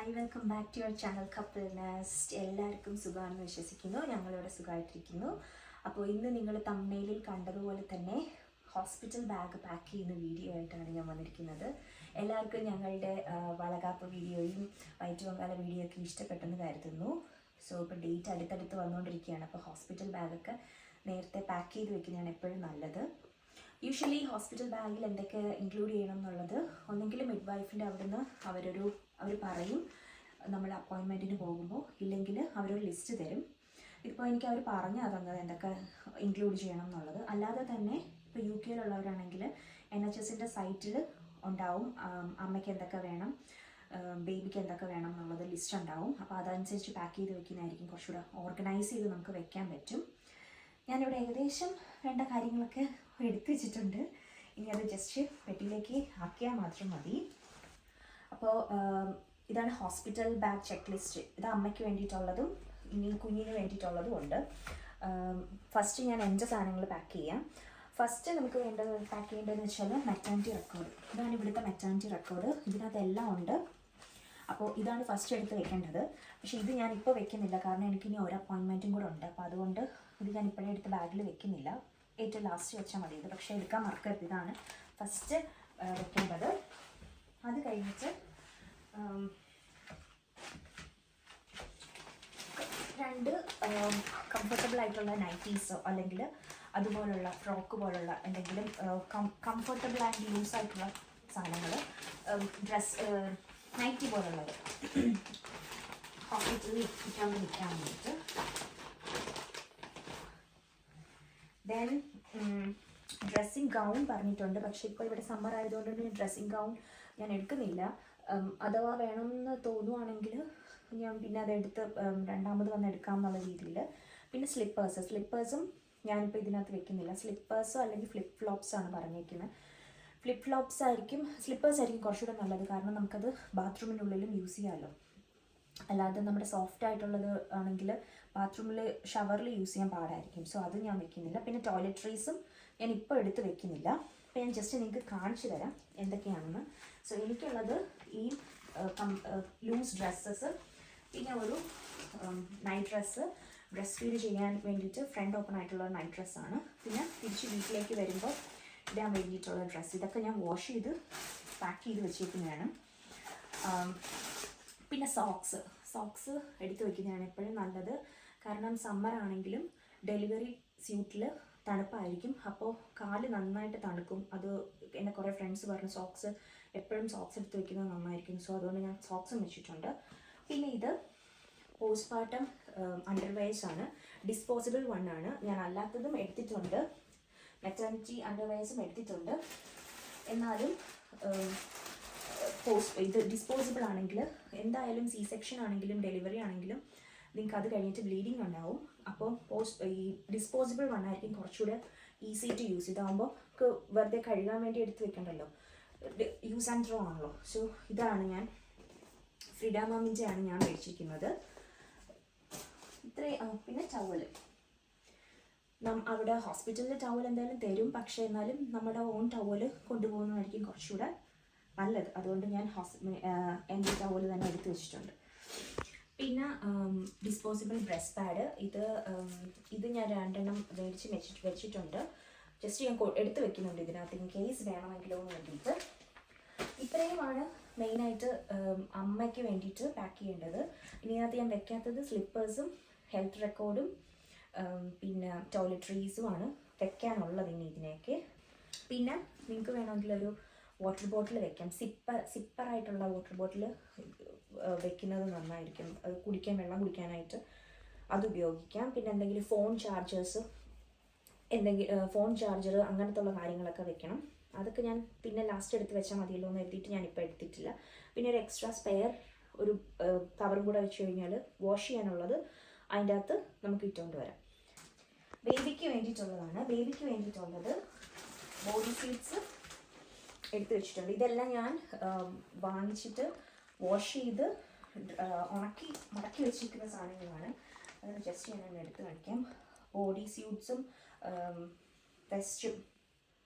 Hi, welcome back to your channel couple nest. എല്ലാവർക്കും സുഖമാണെന്ന് വിശ്വസിക്കുന്നു. ഞങ്ങളിവിടെ സുഖമായിട്ടിരിക്കുന്നു. അപ്പോൾ ഇന്ന് നിങ്ങൾ തമ്മനയിലിൽ കണ്ടതുപോലെ തന്നെ ഹോസ്പിറ്റൽ ബാഗ് പാക്ക് ചെയ്യുന്ന വീഡിയോ ആയിട്ടാണ് ഞാൻ വന്നിരിക്കുന്നത്. എല്ലാവർക്കും ഞങ്ങളുടെ വളകാപ്പ് വീഡിയോയും വയറ്റുപൊങ്കാല വീഡിയോ ഒക്കെ ഇഷ്ടപ്പെട്ടെന്ന് കരുതുന്നു. സോ ഇപ്പോൾ ഡേറ്റ് അടുത്തടുത്ത് വന്നുകൊണ്ടിരിക്കുകയാണ്. അപ്പോൾ ഹോസ്പിറ്റൽ ബാഗൊക്കെ നേരത്തെ പാക്ക് ചെയ്ത് വെക്കുന്നതാണ് എപ്പോഴും നല്ലത്. യൂഷ്വലി ഹോസ്പിറ്റൽ ബാഗിൽ എന്തൊക്കെ ഇൻക്ലൂഡ് ചെയ്യണം എന്നുള്ളത് ഒന്നെങ്കിൽ മിഡ് വൈഫിൻ്റെ അവിടുന്ന് അവർ പറയും നമ്മൾ അപ്പോയിൻമെൻറ്റിന് പോകുമ്പോൾ, ഇല്ലെങ്കിൽ അവരൊരു ലിസ്റ്റ് തരും. ഇപ്പോൾ എനിക്ക് അവർ പറഞ്ഞു തന്നത് എന്തൊക്കെ ഇൻക്ലൂഡ് ചെയ്യണം എന്നുള്ളത്. അല്ലാതെ തന്നെ ഇപ്പോൾ UK യിലുള്ളവരാണെങ്കിൽ NHSൻ്റെ സൈറ്റിൽ ഉണ്ടാവും അമ്മയ്ക്ക് എന്തൊക്കെ വേണം, ബേബിക്ക് എന്തൊക്കെ വേണം എന്നുള്ളത് ലിസ്റ്റ് ഉണ്ടാവും. അപ്പോൾ അതനുസരിച്ച് പാക്ക് ചെയ്ത് വെക്കുന്നതായിരിക്കും കുറച്ചുകൂടെ ഓർഗനൈസ് ചെയ്ത് നമുക്ക് വെക്കാൻ പറ്റും. ഞാനിവിടെ ഏകദേശം വേണ്ട കാര്യങ്ങളൊക്കെ എടുത്തു വെച്ചിട്ടുണ്ട്. ഇനി അത് ജസ്റ്റ് പെട്ടിയിലേക്ക് ആക്കിയാൽ മാത്രം മതി. അപ്പോൾ ഇതാണ് ഹോസ്പിറ്റൽ ബാഗ് ചെക്ക് ലിസ്റ്റ്. ഇത് അമ്മയ്ക്ക് വേണ്ടിയിട്ടുള്ളതും ഇനി കുഞ്ഞിന് വേണ്ടിയിട്ടുള്ളതും ഉണ്ട്. ഫസ്റ്റ് ഞാൻ എൻ്റെ സാധനങ്ങൾ പാക്ക് ചെയ്യാം. ഫസ്റ്റ് നമുക്ക് പാക്ക് ചെയ്യേണ്ടതെന്ന് വെച്ചാൽ മെറ്റേണിറ്റി റെക്കോർഡ്. ഇതാണ് ഇവിടുത്തെ മെറ്റേണിറ്റി റെക്കോർഡ്. ഇതിനകത്ത് എല്ലാം ഉണ്ട്. അപ്പോൾ ഇതാണ് ഫസ്റ്റ് എടുത്ത് വെക്കേണ്ടത്. പക്ഷേ ഇത് ഞാൻ ഇപ്പോൾ വെക്കുന്നില്ല, കാരണം എനിക്കിനി ഒരു അപ്പോയിൻമെൻറ്റും കൂടെ ഉണ്ട്. അപ്പോൾ അതുകൊണ്ട് ഇത് ഞാൻ ഇപ്പോഴേ എടുത്ത് ബാഗിൽ വെക്കുന്നില്ല. ഏറ്റവും ലാസ്റ്റ് വെച്ചാൽ മതി ഇത്. പക്ഷേ എടുക്കാൻ മറക്കരുത്. ഇതാണ് ഫസ്റ്റ് വെക്കേണ്ടത്. അത് കഴിഞ്ഞിട്ട് രണ്ട് കംഫർട്ടബിൾ ആയിട്ടുള്ള നൈറ്റീസോ അല്ലെങ്കിൽ അതുപോലുള്ള ഫ്രോക്ക് പോലുള്ള എന്തെങ്കിലും കംഫർട്ടബിൾ ആൻഡ് ലൂസ് ആയിട്ടുള്ള സാധനങ്ങൾ, ഡ്രസ് നൈറ്റി പോലുള്ളത് ഹോസ്പിറ്റലിൽ നിൽക്കാൻ വേണ്ടിയിട്ട്. ദെൻ ഡ്രസ്സിങ് ഗൗൺ പറഞ്ഞിട്ടുണ്ട്. പക്ഷേ ഇപ്പോൾ ഇവിടെ സമ്മർ ആയതുകൊണ്ട് ഡ്രസ്സിങ് ഗൗൺ ഞാൻ എടുക്കുന്നില്ല. അഥവാ വേണമെന്ന് തോന്നുവാണെങ്കിൽ ഞാൻ പിന്നെ അതെടുത്ത് രണ്ടാമത് വന്ന് എടുക്കാം എന്നുള്ള രീതിയിൽ. പിന്നെ സ്ലിപ്പേഴ്സും ഞാനിപ്പോൾ ഇതിനകത്ത് വെക്കുന്നില്ല. സ്ലിപ്പേഴ്സോ അല്ലെങ്കിൽ ഫ്ലിപ്പ് ഫ്ലോപ്സ് ആണ് പറഞ്ഞിരിക്കുന്നത്. സ്ലിപ്പേഴ്സ് ആയിരിക്കും കുറച്ചുകൂടെ നല്ലത്, കാരണം നമുക്കത് ബാത്റൂമിനുള്ളിലും യൂസ് ചെയ്യാമല്ലോ. അല്ലാതെ നമ്മുടെ സോഫ്റ്റ് ആയിട്ടുള്ളത് ആണെങ്കിൽ ബാത്റൂമിൽ ഷവറിൽ യൂസ് ചെയ്യാൻ പാടായിരിക്കും. സോ അത് ഞാൻ വെക്കുന്നില്ല. പിന്നെ ടോയ്ലറ്ററീസും ഞാൻ ഇപ്പോൾ എടുത്ത് വെക്കുന്നില്ല. അപ്പോൾ ഞാൻ ജസ്റ്റ് നിങ്ങൾക്ക് കാണിച്ചു തരാം എന്തൊക്കെയാണെന്ന്. സോ എനിക്കുള്ളത് ഈ ലൂസ് ഡ്രസ്സസ്, പിന്നെ ഒരു നൈറ്റ് ഡ്രസ്സ്, ബ്രസ്റ്റ് ഫീഡ് ചെയ്യാൻ വേണ്ടിയിട്ട് ഫ്രണ്ട് ഓപ്പൺ ആയിട്ടുള്ള നൈറ്റ് ഡ്രസ്സാണ്. പിന്നെ തിരിച്ച് വീട്ടിലേക്ക് വരുമ്പോൾ ഇടാൻ വേണ്ടിയിട്ടുള്ള ഡ്രസ്സ്. ഇതൊക്കെ ഞാൻ വാഷ് ചെയ്ത് പാക്ക് ചെയ്ത് വെച്ചേക്കുന്നതാണ്. പിന്നെ സോക്സ് എടുത്ത് വയ്ക്കുന്നതാണ് എപ്പോഴും നല്ലത്, കാരണം സമ്മർ ആണെങ്കിലും ഡെലിവറി സ്യൂട്ടിൽ തണുപ്പായിരിക്കും. അപ്പോൾ കാല് നന്നായിട്ട് തണുക്കും. അത് എൻ്റെ കുറേ ഫ്രണ്ട്സ് പറഞ്ഞു എപ്പോഴും സോക്സ് എടുത്ത് വയ്ക്കുന്നത് നന്നായിരിക്കും. സോ അതുകൊണ്ട് ഞാൻ സോക്സും വെച്ചിട്ടുണ്ട്. പിന്നെ ഇത് പോസ്റ്റ്പാർട്ടം അണ്ടർവെയർസ് ആണ്. ഡിസ്പോസിബിൾ ആണ്. ഞാൻ അല്ലാത്തതും എടുത്തിട്ടുണ്ട്. മെറ്റർണിറ്റി അണ്ടർവെയർസും എടുത്തിട്ടുണ്ട്. എന്നാലും ഇത് ഡിസ്പോസിബിൾ ആണെങ്കിൽ എന്തായാലും സെക്ഷൻ ആണെങ്കിലും ഡെലിവറി ആണെങ്കിലും നിങ്ങൾക്ക് അത് കഴിഞ്ഞിട്ട് ബ്ലീഡിങ് ഉണ്ടാവും. അപ്പോൾ ഈ ഡിസ്പോസിബിൾ ആയിരിക്കും കുറച്ചുകൂടെ ഈസി ടു യൂസ്. ഇതാകുമ്പോൾ നമുക്ക് വെറുതെ കഴുകാൻ വേണ്ടി എടുത്ത് വെക്കണ്ടല്ലോ, യൂസ് ആൻഡ് ത്രോ ആണല്ലോ. സോ ഇതാണ് ഞാൻ ഫ്രീഡ മാമിൻ്റെ ആണ് ഞാൻ മേടിച്ചിരിക്കുന്നത്. പിന്നെ ടവല് അവിടെ ഹോസ്പിറ്റലിൽ ടവൽ എന്തായാലും തരും. പക്ഷേ എന്നാലും നമ്മുടെ ഓൺ ടവല് കൊണ്ടുപോകുന്നതായിരിക്കും കുറച്ചുകൂടെ നല്ലത്. അതുകൊണ്ട് ഞാൻ എൻ്റെ ടവല് തന്നെ എടുത്ത് വെച്ചിട്ടുണ്ട്. പിന്നെ ഡിസ്പോസിബിൾ ബ്രസ്റ്റ് പാഡ്. ഇത് ഞാൻ 2 എണ്ണം വെച്ചിട്ടുണ്ട്. ജസ്റ്റ് ഞാൻ എടുത്ത് വെക്കുന്നുണ്ട് ഇതിനകത്ത് ഇൻ കേസ് വേണമെങ്കിലോ എന്ന് വേണ്ടിയിട്ട്. ഇത്രയുമാണ് മെയിനായിട്ട് അമ്മയ്ക്ക് വേണ്ടിയിട്ട് പാക്ക് ചെയ്യേണ്ടത്. ഇതിനകത്ത് ഞാൻ വെക്കാത്തത് സ്ലിപ്പേഴ്സും ഹെൽത്ത് റെക്കോർഡും പിന്നെ ടോയ്ലറ്ററീസുമാണ് വെക്കാനുള്ളത് ഇനി ഇതിനൊക്കെ. പിന്നെ നിങ്ങൾക്ക് വേണമെങ്കിൽ ഒരു വാട്ടർ ബോട്ടിൽ വെക്കാം. സിപ്പറായിട്ടുള്ള വാട്ടർ ബോട്ടിൽ വെക്കുന്നത് നന്നായിരിക്കും. അത് വെള്ളം കുടിക്കാനായിട്ട് അത് ഉപയോഗിക്കാം. പിന്നെ എന്തെങ്കിലും ഫോൺ ചാർജർ അങ്ങനത്തെ ഉള്ള കാര്യങ്ങളൊക്കെ വെക്കണം. അതൊക്കെ ഞാൻ പിന്നെ ലാസ്റ്റ് എടുത്ത് വെച്ചാൽ മതിയല്ലോ എന്ന് എഴുതിയിട്ട് ഞാനിപ്പോൾ എടുത്തിട്ടില്ല. പിന്നെ ഒരു എക്സ്ട്രാ സ്പെയർ ഒരു കവറും കൂടെ വെച്ച് കഴിഞ്ഞാൽ വാഷ് ചെയ്യാനുള്ളത് അതിൻ്റെ അകത്ത് നമുക്ക് ഇട്ടുകൊണ്ട് വരാം. ബേബിക്ക് വേണ്ടിയിട്ടുള്ളത് ബോഡി സീറ്റ്സ് എടുത്ത് വെച്ചിട്ടുണ്ട്. ഇതെല്ലാം ഞാൻ വാങ്ങിച്ചിട്ട് വാഷ് ചെയ്ത് മടക്കി വെച്ചിരിക്കുന്ന സാധനങ്ങളാണ്. അത് ജസ്റ്റ് ഞാൻ എടുത്ത് കാണിക്കാം. ബോഡി സ്യൂട്ട്സും വെസ്റ്റും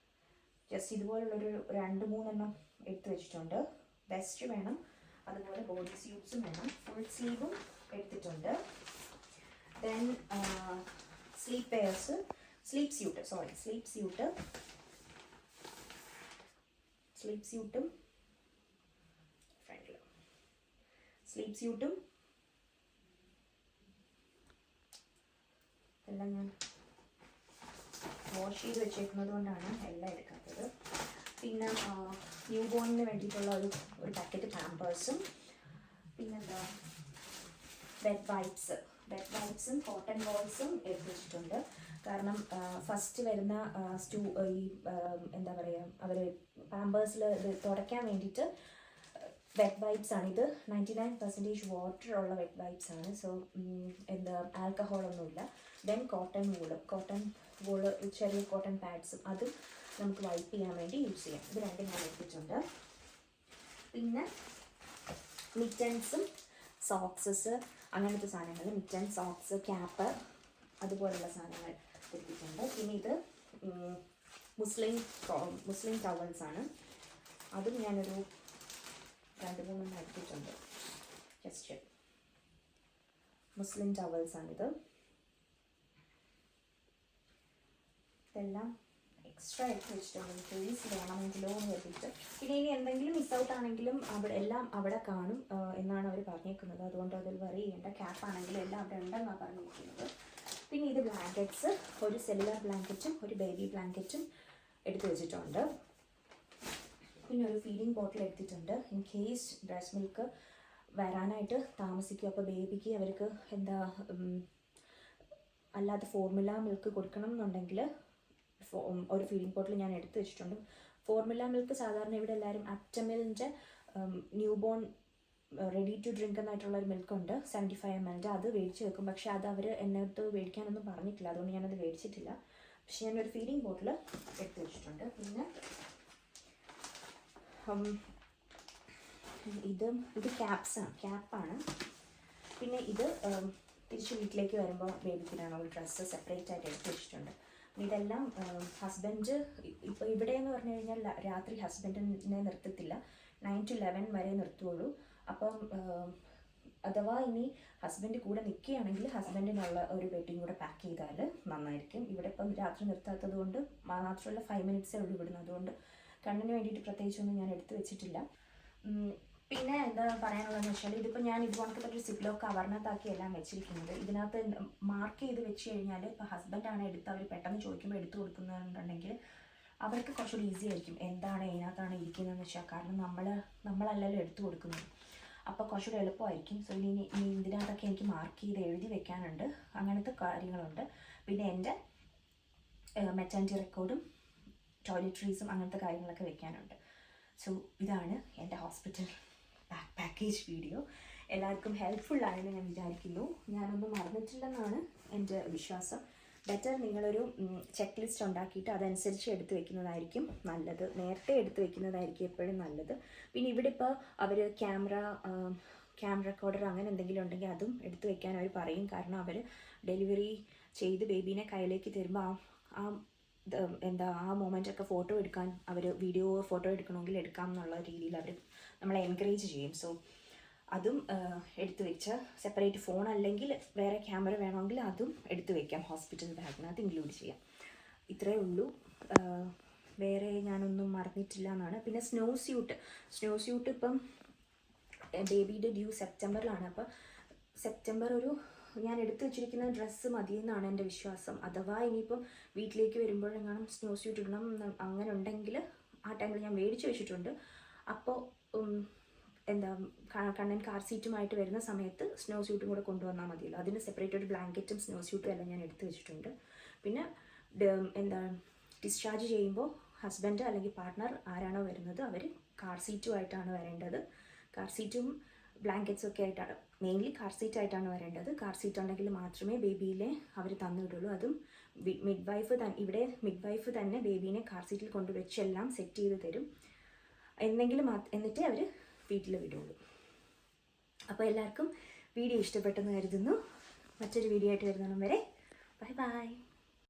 ജസ്റ്റ് ഇതുപോലുള്ളൊരു 2-3 എണ്ണം എടുത്ത് വെച്ചിട്ടുണ്ട്. വെസ്റ്റ് വേണം, അതുപോലെ ബോഡി സ്യൂട്ട് സ്യൂട്ട്സും വേണം. ഫുൾ സ്ലീവും എടുത്തിട്ടുണ്ട്. ദെൻ സ്ലീപ്പ് വെയർസ്, സ്ലീപ്പ് സ്യൂട്ടും ഫ്രണ്ടിൽ സ്ലീപ്പ് സ്യൂട്ടും എല്ലാം ഞാൻ വാഷ് ചെയ്ത് വെച്ചേക്കുന്നത് കൊണ്ടാണ് എല്ലാം എടുക്കാത്തത്. പിന്നെ ന്യൂ ബോണിന് വേണ്ടിയിട്ടുള്ള ഒരു പാക്കറ്റ് പാമ്പേഴ്സും, പിന്നെന്താ വെറ്റ് വൈപ്സും കോട്ടൺ ബോൾസും എടുത്ത് വെച്ചിട്ടുണ്ട്. കാരണം ഫസ്റ്റ് വരുന്ന എന്താ പറയുക, അവർ പാമ്പേഴ്സിൽ ഇത് തുടയ്ക്കാൻ വേണ്ടിയിട്ട് വെറ്റ് വൈപ്സ് ആണ്. ഇത് 99% വാട്ടർ ഉള്ള വെറ്റ് വൈപ്സ് ആണ്. സോ എന്താ ആൽക്കഹോളൊന്നുമില്ല. ദെൻ കോട്ടൺ വൂള് ചെറിയ കോട്ടൺ പാഡ്സും അതും നമുക്ക് വൈപ്പ് ചെയ്യാൻ വേണ്ടി യൂസ് ചെയ്യാം. ഇത് രണ്ടും ഞാൻ എടുത്തിട്ടുണ്ട്. പിന്നെ മിറ്റൻസും സോക്സസ് അങ്ങനത്തെ സാധനങ്ങൾ, മിറ്റൻ, സോക്സ്, ക്യാപ്പ് അതുപോലുള്ള സാധനങ്ങൾ എടുത്തിട്ടുണ്ട്. പിന്നെ ഇത് മുസ്ലിം ടവൽസ് ആണ്. അതും ഞാനൊരു 2-3 എടുത്തിട്ടുണ്ട്. ജസ്റ്റ് മുസ്ലിം ടവൽസ് ആണിത്. ഇതെല്ലാം എക്സ്ട്രാ എടുത്ത് വെച്ചിട്ടുണ്ട്, പ്ലീസ് വേണമെങ്കിലോ എന്ന് കരുതിയിട്ട്. പിന്നെ ഇനി എന്തെങ്കിലും മിസ് ഔട്ട് ആണെങ്കിലും എല്ലാം അവിടെ കാണും എന്നാണ് അവർ പറഞ്ഞേക്കുന്നത്. അതുകൊണ്ട് അതിൽ വറി ചെയ്യേണ്ട. ക്യാപ്പ് ആണെങ്കിലും എല്ലാം അവിടെ ഉണ്ടെന്നാണ് പറഞ്ഞിരിക്കുന്നത്. പിന്നെ ഇത് ബ്ലാങ്കറ്റ്സ്, ഒരു സെല്ലുലാർ ബ്ലാങ്കറ്റും ഒരു ബേബി ബ്ലാങ്കറ്റും എടുത്ത് വെച്ചിട്ടുണ്ട്. പിന്നെ ഒരു ഫീഡിങ് ബോട്ടിൽ എടുത്തിട്ടുണ്ട്. ഇൻ കേസ് ബ്രസ്റ്റ് മിൽക്ക് വരാനായിട്ട് താമസിക്കും. അപ്പോൾ ബേബിക്ക് അവർക്ക് എന്താ അല്ലാതെ ഫോർമുല മിൽക്ക് കൊടുക്കണം എന്നുണ്ടെങ്കിൽ ഒരു ഫീഡിങ് ബോട്ടിൽ ഞാൻ എടുത്ത് വെച്ചിട്ടുണ്ട്. ഫോർമുല മിൽക്ക് സാധാരണ ഇവിടെ എല്ലാവരും അപ്റ്റമിലിൻ്റെ newborn ready to drink എന്നായിട്ടുള്ളൊരു മിൽക്കുണ്ട് 75 ml. അത് മേടിച്ച് വെക്കും. പക്ഷേ അത് അവർ എന്നോട് മേടിക്കാനൊന്നും പറഞ്ഞിട്ടില്ല, അതുകൊണ്ട് ഞാനത് മേടിച്ചിട്ടില്ല. പക്ഷേ ഞാനൊരു ഫീഡിങ് ബോട്ടിൽ എടുത്ത് വെച്ചിട്ടുണ്ട്. പിന്നെ ഇത് ക്യാപ്പാണ്. പിന്നെ ഇത് തിരിച്ച് വീട്ടിലേക്ക് വരുമ്പോൾ ബേബിക്കിടാനുള്ള ഡ്രസ്സ് സെപ്പറേറ്റ് ആയിട്ട് എടുത്ത് വെച്ചിട്ടുണ്ട്. ഇതെല്ലാം ഹസ്ബൻഡ് ഇപ്പോൾ ഇവിടെയെന്ന് പറഞ്ഞു കഴിഞ്ഞാൽ രാത്രി ഹസ്ബൻഡിനെ നിർത്തത്തില്ല, 9 to 11 വരെ നിർത്തുകയുള്ളൂ. അപ്പം അഥവാ ഇനി ഹസ്ബൻഡ് കൂടെ നിൽക്കുകയാണെങ്കിൽ ഹസ്ബൻഡിനുള്ള ഒരു ബെഡും കൂടെ പാക്ക് ചെയ്താൽ നന്നായിരിക്കും. ഇവിടെ ഇപ്പം രാത്രി നിർത്താത്തത് കൊണ്ട് മാത്രമല്ല 5 minutes ഉള്ളൂ ഇവിടുന്ന്. അതുകൊണ്ട് കണ്ണിന് വേണ്ടിയിട്ട് പ്രത്യേകിച്ചൊന്നും ഞാൻ എടുത്തു വെച്ചിട്ടില്ല. പിന്നെ എന്താ പറയാനുള്ളതെന്ന് വെച്ചാൽ ഇതിപ്പോൾ ഞാൻ ഇതുപോലത്തെ ഒരു സിപ്ലോ കവറിനകത്താക്കി എല്ലാം വെച്ചിരിക്കുന്നത്. ഇതിനകത്ത് മാർക്ക് ചെയ്ത് വെച്ച് കഴിഞ്ഞാൽ ഇപ്പോൾ ഹസ്ബൻഡാണ് എടുത്ത് അവർ പെട്ടെന്ന് ചോദിക്കുമ്പോൾ എടുത്തു കൊടുക്കുന്നുണ്ടെങ്കിൽ അവർക്ക് കുറച്ചുകൂടി ഈസി ആയിരിക്കും എന്താണ് ഇതിനകത്താണ് ഇരിക്കുന്നതെന്ന് വെച്ചാൽ. കാരണം നമ്മളല്ലല്ലോ എടുത്തു കൊടുക്കുന്നത്, അപ്പോൾ കുറച്ചുകൂടി എളുപ്പമായിരിക്കും. സോ ഇനി ഇതിനകത്തൊക്കെ എനിക്ക് മാർക്ക് ചെയ്ത് എഴുതി വെക്കാനുണ്ട്, അങ്ങനത്തെ കാര്യങ്ങളുണ്ട്. പിന്നെ എൻ്റെ മെറ്റർനിറ്റി റെക്കോർഡും ടോയ്ലറ്ററീസും അങ്ങനത്തെ കാര്യങ്ങളൊക്കെ വെക്കാനുണ്ട്. സോ ഇതാണ് എൻ്റെ ഹോസ്പിറ്റൽ പാക്കേജ് വീഡിയോ. എല്ലാവർക്കും ഹെൽപ്ഫുള്ളായെന്ന് ഞാൻ വിചാരിക്കുന്നു. ഞാനൊന്നും മറന്നിട്ടില്ലെന്നാണ് എൻ്റെ വിശ്വാസം. ബെറ്റർ നിങ്ങളൊരു ചെക്ക് ലിസ്റ്റ് ഉണ്ടാക്കിയിട്ട് അതനുസരിച്ച് എടുത്ത് വെക്കുന്നതായിരിക്കും നല്ലത്. നേരത്തെ എടുത്ത് വെക്കുന്നതായിരിക്കും എപ്പോഴും നല്ലത്. പിന്നെ ഇവിടെ ഇപ്പോൾ അവർ ക്യാമറ റെക്കോർഡർ അങ്ങനെ എന്തെങ്കിലും ഉണ്ടെങ്കിൽ അതും എടുത്ത് വെക്കാൻ അവർ പറയും. കാരണം അവർ ഡെലിവറി ചെയ്ത് ബേബീനെ കയ്യിലേക്ക് തരുമ്പോൾ ആ മൊമെൻ്റൊക്കെ ഫോട്ടോ എടുക്കാൻ അവർ ഫോട്ടോ എടുക്കണമെങ്കിൽ എടുക്കാം എന്നുള്ള രീതിയിൽ അവർ നമ്മളെ എൻകറേജ് ചെയ്യും. സോ അതും എടുത്തു വെച്ച് സെപ്പറേറ്റ് ഫോൺ അല്ലെങ്കിൽ വേറെ ക്യാമറ വേണമെങ്കിൽ അതും എടുത്തു വെക്കാം, ഹോസ്പിറ്റൽ ബാഗിനകത്ത് ഇൻക്ലൂഡ് ചെയ്യാം. ഇത്രയേ ഉള്ളൂ, വേറെ ഞാനൊന്നും മറന്നിട്ടില്ല എന്നാണ്. പിന്നെ സ്നോ സ്യൂട്ട് ഇപ്പം ബേബിയുടെ ഡ്യൂ സെപ്റ്റംബറിലാണ്. അപ്പോൾ സെപ്റ്റംബർ ഞാൻ എടുത്തു വെച്ചിരിക്കുന്ന ഡ്രസ്സ് മതിയെന്നാണ് എൻ്റെ വിശ്വാസം. അഥവാ ഇനിയിപ്പം വീട്ടിലേക്ക് വരുമ്പോഴെങ്ങാനും സ്നോ സ്യൂട്ട് ഇടണം അങ്ങനെ ഉണ്ടെങ്കിൽ ആ ടൈമിൽ ഞാൻ മേടിച്ച് വെച്ചിട്ടുണ്ട്. അപ്പോൾ കണ്ണൻ കാർ സീറ്റുമായിട്ട് വരുന്ന സമയത്ത് സ്നോ സ്യൂട്ടും കൂടെ കൊണ്ടുവന്നാൽ മതിയല്ലോ. അതിന് സെപ്പറേറ്റ് ഒരു ബ്ലാങ്കറ്റും സ്നോ സ്യൂട്ടും എല്ലാം ഞാൻ എടുത്ത് വെച്ചിട്ടുണ്ട്. പിന്നെ ഡിസ്ചാർജ് ചെയ്യുമ്പോൾ ഹസ്ബൻഡ് അല്ലെങ്കിൽ പാർട്ട്ണർ ആരാണോ വരുന്നത് അവർ കാർ സീറ്റുമായിട്ടാണ് വരേണ്ടത്. കാർ സീറ്റും ബ്ലാങ്കറ്റ്സും ഒക്കെ ആയിട്ടാണ്, മെയിൻലി കാർ സീറ്റായിട്ടാണ് വരേണ്ടത്. കാർ സീറ്റ് ഉണ്ടെങ്കിൽ മാത്രമേ ബേബിയിലെ അവർ തന്നുവിടുള്ളൂ. അതും ഇവിടെ മിഡ് വൈഫ് തന്നെ ബേബീനെ കാർ സീറ്റിൽ കൊണ്ടുവച്ച് എല്ലാം സെറ്റ് ചെയ്ത് തരും. എന്നിട്ടേ അവർ വീട്ടിൽ വിടുള്ളൂ. അപ്പോൾ എല്ലാവർക്കും വീഡിയോ ഇഷ്ടപ്പെട്ടെന്ന് കരുതുന്നു. മറ്റൊരു വീഡിയോ ആയിട്ട് വരുന്നതും വരെ ബൈ ബൈ.